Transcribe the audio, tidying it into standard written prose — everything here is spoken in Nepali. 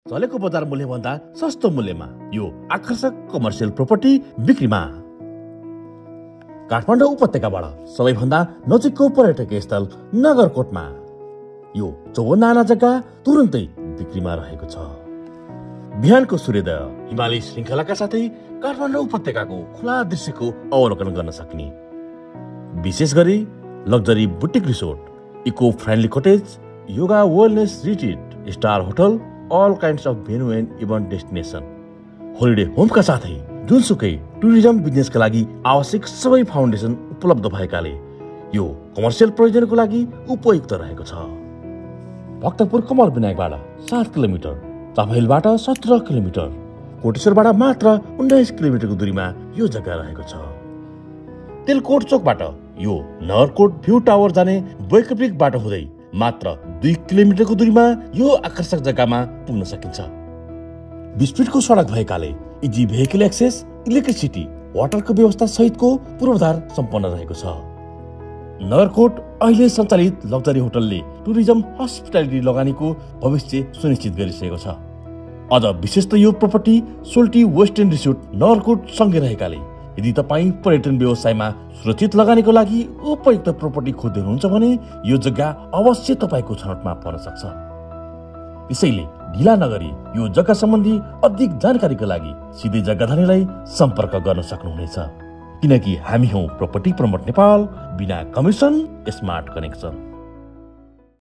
चलेको बजार मूल्यभन्दा सस्तो मूल्यमा यो आकर्षक कमर्सियल प्रपर्टी बिक्रीमा। काठमाडौँ उपत्यकाबाट सबैभन्दा नजिकको पर्यटकीय स्थल नगरकोटमा यो 54 आना जग्गा तुरुन्तै बिक्रीमा रहेको छ। बिहानको सूर्योदय हिमाली श्रृङ्खलाका साथै काठमाडौँ उपत्यकाको खुला दृश्यको अवलोकन गर्न सक्ने, विशेष गरी luxury boutique resort, eco friendly cottage, yoga wellness retreat, star hotel, all kinds of venue and event destination, holiday होमका साथै जुनसुकै टुरिज्म बिजनेसका लागि आवश्यक सबै फाउन्डेसन उपलब्ध भएकाले यो कमर्सियल प्रयोजनको लागि उपयुक्त रहेको छ। भक्तपुर कमल विनायकबाट 7 किलोमिटर, चाफाहिलबाट 17 किलोमिटर, कोटेश्वरबाट मात्र 19 किलोमिटरको दूरीमा यो जग्गा रहेको छ। तेलकोट चोकबाट यो नगरकोट भ्यू टावर जाने वैकल्पिक बाटो हुँदै मात्र 2 किलोमिटरको दूरीमा यो आकर्षक जग्गामा पुग्न सकिन्छ। 20 फिटको सडक भएकाले इजी भेहिकल एक्सेस, इलेक्ट्रिसिटी, वाटरको व्यवस्था सहितको पूर्वाधार सम्पन्न रहेको छ। नगरकोट अहिले सञ्चालित लग्जरी होटलले टुरिज्म हस्पिटालिटी लगानीको भविष्य सुनिश्चित गरिसकेको छ। अझ विशेष त यो प्रपर्टी सोल्टी वेस्टर्न रिसोर्ट नगरकोट सँगै रहेकाले यदि तपाईँ पर्यटन व्यवसायमा सुरक्षित लगानीको लागि उपयुक्त प्रपर्टी खोज्दै हुनुहुन्छ भने यो जग्गा अवश्य तपाईँको छनौटमा पर्न सक्छ। त्यसैले ढिला नगरी यो जग्गा सम्बन्धी अधिक जानकारीको लागि सिधै जग्गाधनीलाई सम्पर्क गर्न सक्नुहुनेछ, किनकि हामी हौं प्रपर्टी प्रमोट नेपाल, बिना कमिसन, स्मार्ट कनेक्सन।